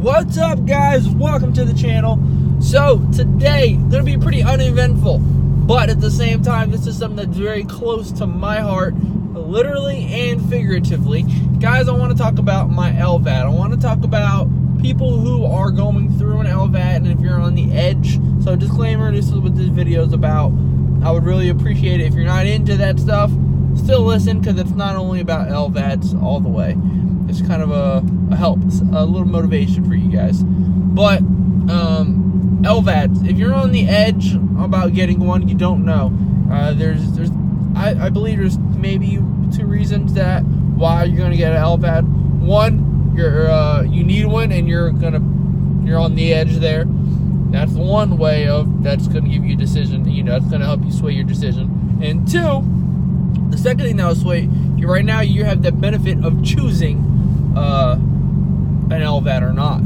What's up, guys? Welcome to the channel. So today gonna be pretty uneventful, but at the same time this is something that's very close to my heart, literally and figuratively. Guys, I want to talk about my Lvad. I want to talk about people who are going through an Lvad, and if you're on the edge. So disclaimer, this is what this video is about. I would really appreciate it if you're not into that stuff, still listen, because it's not only about Lvads all the way. It's kind of a help, a little motivation for you guys. But Lvads, if you're on the edge about getting one, you don't know. I believe there's maybe two reasons that why you're gonna get an Lvad. One, you need one and you're on the edge there. That's one way that's gonna give you a decision. You know, it's gonna help you sway your decision. And two, the second thing that will sway you right now, you have the benefit of choosing an Lvad or not.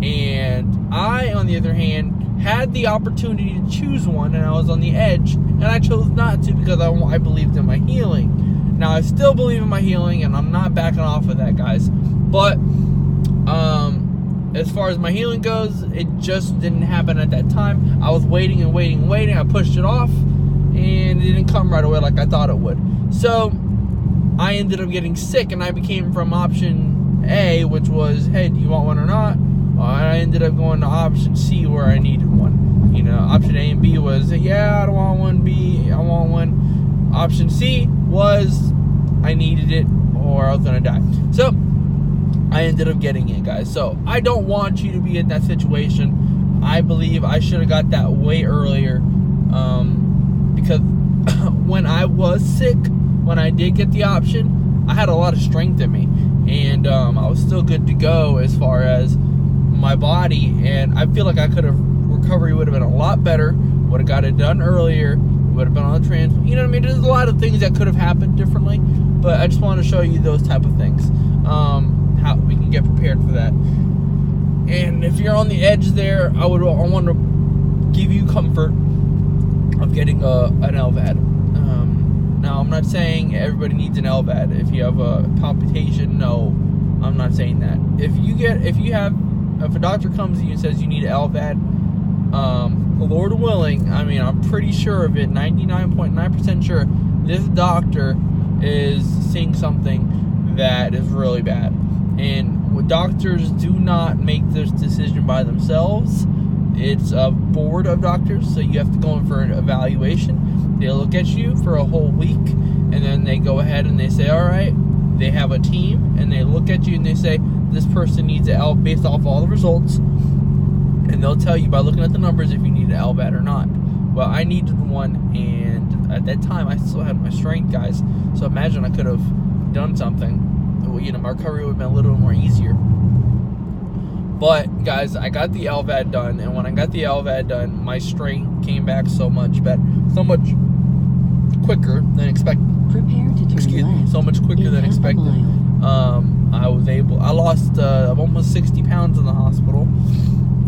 And I, on the other hand, had the opportunity to choose one, and I was on the edge, and I chose not to because I believed in my healing. Now, I still believe in my healing, and I'm not backing off of that, guys. But as far as my healing goes, it just didn't happen at that time. I was waiting and waiting and waiting. I pushed it off, and it didn't come right away like I thought it would. So I ended up getting sick, and I became from option A, which was, hey, do you want one or not? I ended up going to option C, where I needed one. You know, option A and B was, yeah, I don't want one. B, I want one. Option C was, I needed it, or I was gonna die. So I ended up getting it, guys. So I don't want you to be in that situation. I believe I should have got that way earlier, because when I was sick, when I did get the option, I had a lot of strength in me, and I was still good to go as far as my body, and I feel like recovery would have been a lot better, would have got it done earlier, would have been on the transplant. You know what I mean? There's a lot of things that could have happened differently, but I just want to show you those type of things, how we can get prepared for that. And if you're on the edge there, I want to give you comfort of getting an Lvad. Now, I'm not saying everybody needs an Lvad. If you have a palpitation, no, I'm not saying that. If a doctor comes to you and says you need an Lvad, Lord willing, I mean, I'm pretty sure of it, 99.9% sure, this doctor is seeing something that is really bad. And doctors do not make this decision by themselves. It's a board of doctors, so you have to go in for an evaluation. They look at you for a whole week, and then they go ahead and they say, all right, they have a team, and they look at you and they say, this person needs an L based off all the results, and they'll tell you by looking at the numbers if you need an Lvad or not. Well, I needed one, and at that time I still had my strength, guys. So imagine I could have done something. You know, my recovery would have been a little more easier. But guys, I got the Lvad done, and when I got the Lvad done, my strength came back so much better, so much quicker than expected. Prepare to turn left. So much quicker than expected. I lost almost 60 pounds in the hospital,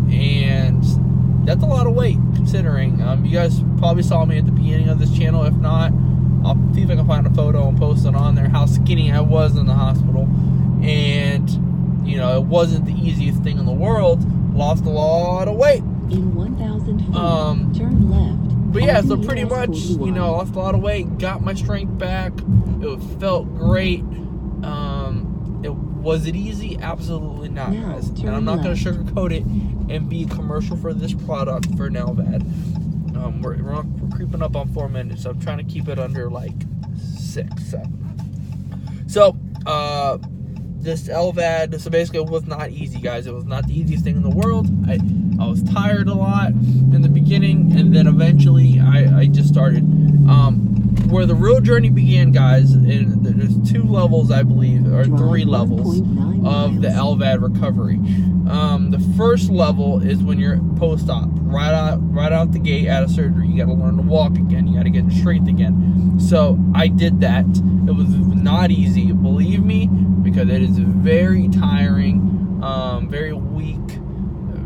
and that's a lot of weight considering. You guys probably saw me at the beginning of this channel. If not, I'll see if I can find a photo and post it on there, how skinny I was in the hospital. And you know, it wasn't the easiest thing in the world. Lost a lot of weight. In 1,000 feet, turn left. But yeah, so pretty much, you know, lost a lot of weight, got my strength back. It felt great. Was it easy? Absolutely not, guys. And I'm not going to sugarcoat it and be a commercial for this product for an Lvad. We're creeping up on 4 minutes, so I'm trying to keep it under like 6, 7. So, this Lvad, so basically it was not easy, guys. It was not the easiest thing in the world. I was tired a lot in the beginning, and then eventually I just started. Where the real journey began, guys, and there's 2 levels, I believe, or 3 levels of the Lvad recovery. The first level is when you're post-op, right out the gate out of surgery. You got to learn to walk again. You got to get straight again. So I did that. It was not easy, believe me, because it is very tiring, very weak,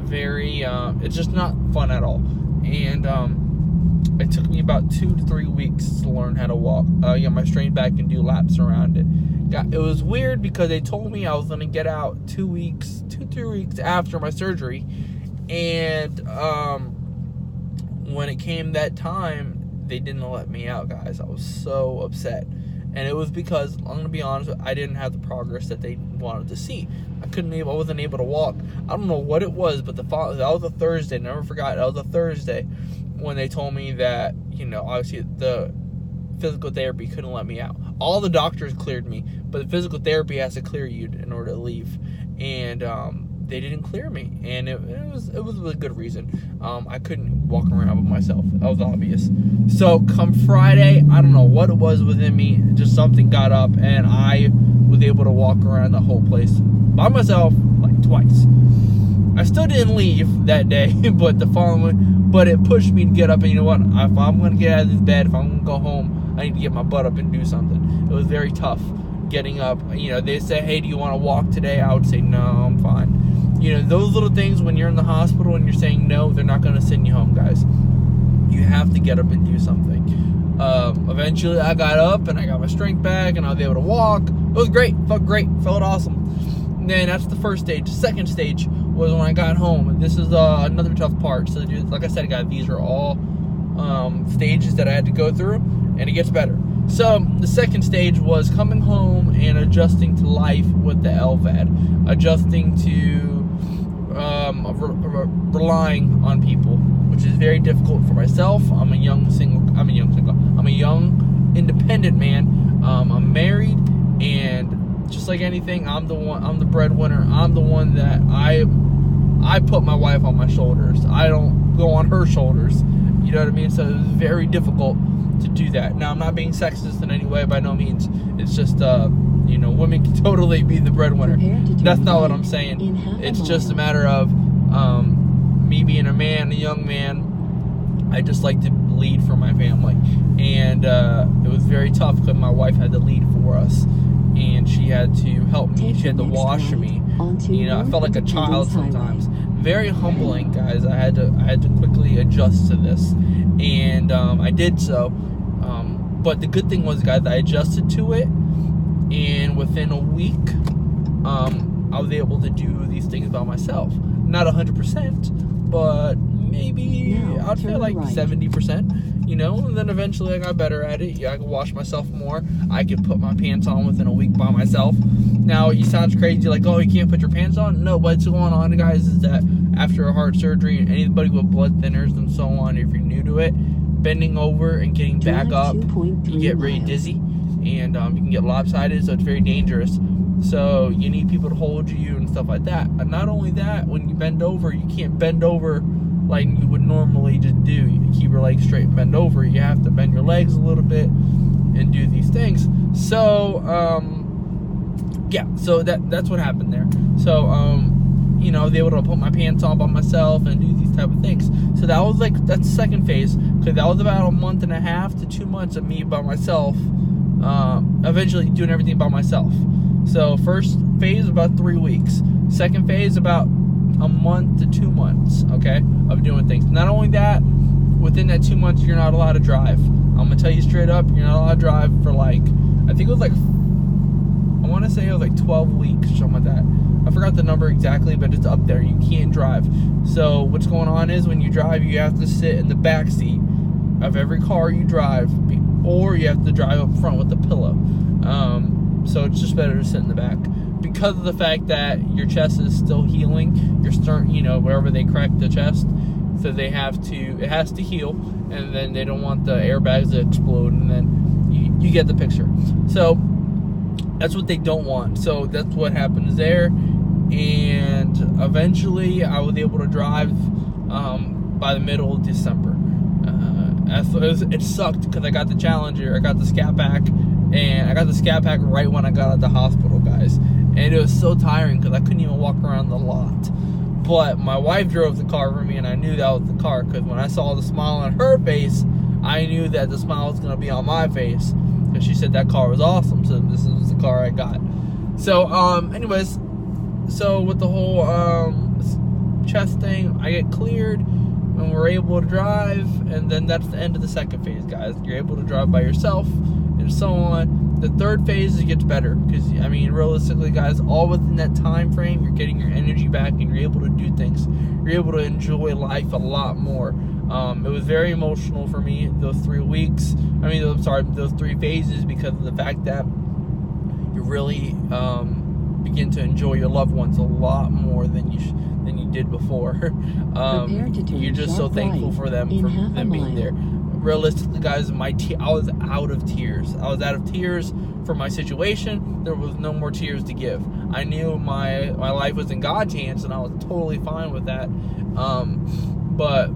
very. It's just not fun at all. And it took me about 2 to 3 weeks to learn how to walk, get my strength back and do laps around it. It was weird because they told me I was going to get out 2 weeks, 3 weeks after my surgery. And when it came that time, they didn't let me out, guys. I was so upset. And it was because, I'm going to be honest, I didn't have the progress that they wanted to see. I wasn't able to walk. I don't know what it was, but that was a Thursday. Never forgot, that was a Thursday when they told me that, obviously the physical therapy couldn't let me out. All the doctors cleared me, but the physical therapy has to clear you in order to leave. And they didn't clear me, and it was a good reason. I couldn't walk around by myself. That was obvious. So come Friday, I don't know what it was within me, just something got up, and I was able to walk around the whole place by myself like twice. I still didn't leave that day, but it pushed me to get up. And you know what? If I'm going to get out of this bed, if I'm going to go home, I need to get my butt up and do something. It was very tough getting up. They say, hey, do you want to walk today? I would say, no, I'm fine. Those little things when you're in the hospital and you're saying no, they're not going to send you home, guys. You have to get up and do something. Eventually, I got up and I got my strength back and I was able to walk. It was great. Felt great. Felt awesome. And then that's the first stage. The second stage was when I got home. And this is another tough part. So, like I said, guys, these are all stages that I had to go through, and it gets better. So the second stage was coming home and adjusting to life with the Lvad, adjusting to relying on people, which is very difficult for myself. I'm a young independent man. I'm married, and just like anything, I'm the breadwinner. I'm the one that I put my wife on my shoulders. I don't go on her shoulders. You know what I mean? So it was very difficult to do that. Now, I'm not being sexist in any way, by no means. It's just, women can totally be the breadwinner. That's not what I'm saying. It's just a matter of me being a young man. I just like to lead for my family. And it was very tough because my wife had to lead for us. And she had to help me. She had to wash me. I felt like a child sometimes. Very humbling, guys. I had to quickly adjust to this. And I did so. But the good thing was, guys, I adjusted to it, and within a week, I was able to do these things by myself. Not 100%, but maybe I'd say like 70%. And then eventually I got better at it. I could wash myself more. I could put my pants on within a week by myself. Now, it sounds crazy, like, oh, you can't put your pants on? No, what's going on, guys, is that after a heart surgery, anybody with blood thinners and so on, if you're new to it, bending over and getting back up, you get very dizzy, and you can get lopsided, so it's very dangerous. So you need people to hold you and stuff like that. And not only that, when you bend over, you can't bend over like you would normally just do. You keep your legs straight and bend over. You have to bend your legs a little bit and do these things. So so that's what happened there. So I was able to put my pants on by myself and do these type of things. So that's the second phase, because that was about a month and a half to 2 months of me by myself, eventually doing everything by myself. So first phase about 3 weeks. Second phase about a month to 2 months, okay, of doing things. Not only that, within that 2 months, you're not allowed to drive. I'm gonna tell you straight up, you're not allowed to drive for I think it was I want to say it was 12 weeks or something like that. I forgot the number exactly, but it's up there. You can't drive. So what's going on is when you drive, you have to sit in the back seat of every car you drive, or you have to drive up front with a pillow. So it's just better to sit in the back, because of the fact that your chest is still healing. Your sternum, wherever they crack the chest, so it has to heal, and then they don't want the airbags to explode, and then you get the picture. So that's what they don't want. So that's what happens there. And eventually I was able to drive by the middle of December. It sucked because I got the Challenger, I got the Scat Pack, and I got the Scat Pack right when I got out of the hospital, guys. And it was so tiring because I couldn't even walk around the lot. But my wife drove the car for me, and I knew that was the car, because when I saw the smile on her face, I knew that the smile was going to be on my face. Because she said that car was awesome, so this is the car I got. So, so with the whole chest thing, I get cleared and we're able to drive, and then that's the end of the second phase, guys. You're able to drive by yourself, and so on. The third phase, it gets better, because, I mean, realistically, guys, all within that time frame, you're getting your energy back, and you're able to do things. You're able to enjoy life a lot more. It was very emotional for me, those 3 weeks. Those 3 phases, because of the fact that you really begin to enjoy your loved ones a lot more than you did before. You're just so thankful for them being there. Realistically, guys, I was out of tears. I was out of tears for my situation. There was no more tears to give. I knew my life was in God's hands, and I was totally fine with that. But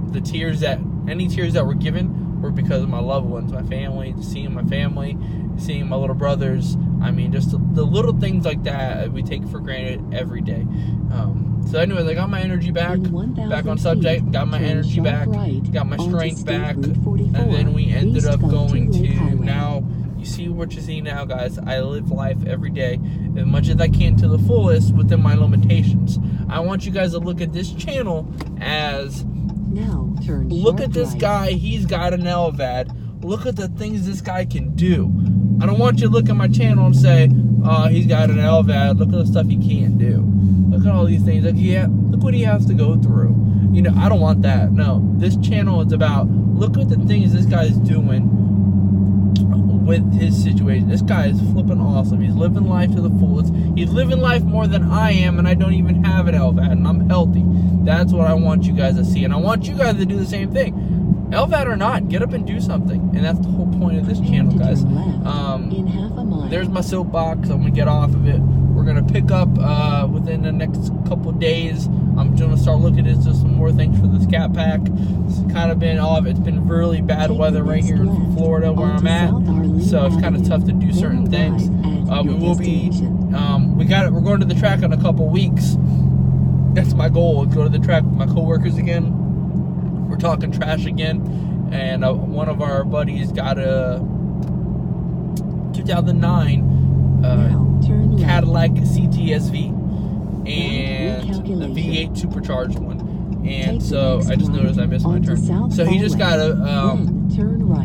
any tears that were given were because of my loved ones, my family, seeing my little brothers. I mean, just the little things like that we take for granted every day. So anyways, I got my energy back on subject, got my energy back, got my strength back, and then we ended up going to, now, you see what you see now, guys. I live life every day as much as I can to the fullest within my limitations. I want you guys to look at this channel as, look at this guy, he's got an Lvad. Look at the things this guy can do. I don't want you to look at my channel and say, oh, he's got an Lvad, look at the stuff he can't do. Look at all these things. Like, yeah, look what he has to go through. You know, I don't want that. No, this channel is about, look at the things this guy's doing with his situation. This guy is flipping awesome. He's living life to the fullest. He's living life more than I am, and I don't even have an Lvad, and I'm healthy. That's what I want you guys to see, and I want you guys to do the same thing. Lvad or not, get up and do something, and that's the whole point of this channel, guys. There's my soapbox. I'm gonna get off of it. We're gonna pick up within the next couple days. I'm gonna start looking into some more things for this cat pack. It's kind of been off. It's been really bad weather right here in Florida where I'm at, so it's kind of tough to do certain things. We will be. We're going to the track in a couple weeks. That's my goal. Go to the track with my coworkers again. We're talking trash again, and one of our buddies got a 2009 Cadillac CTSV and the V8 supercharged one, and so I just noticed I missed my turn. So he just got a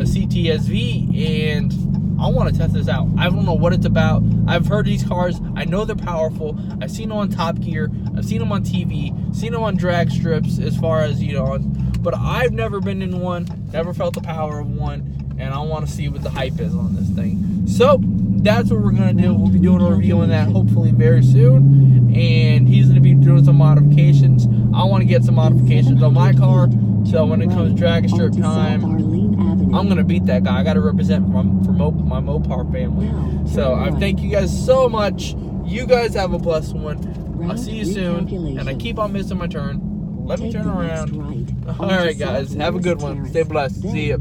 CTSV, and I want to test this out. I don't know what it's about. I've heard these cars. I know they're powerful. I've seen them on Top Gear. I've seen them on TV. Seen them on drag strips, as far as, you know, but I've never been in one. Never felt the power of one, and I want to see what the hype is on this thing. So that's what we're gonna do. We'll be doing a review on that hopefully very soon, and he's gonna be doing some modifications. I want to get some modifications on my car, so when it comes drag strip time, I'm gonna beat that guy. I gotta represent my Mopar family. So I thank you guys so much. You guys have a blessed one. I'll see you soon, and I keep on missing my turn. Let me turn around. All right, guys, have a good one. Stay blessed. See ya.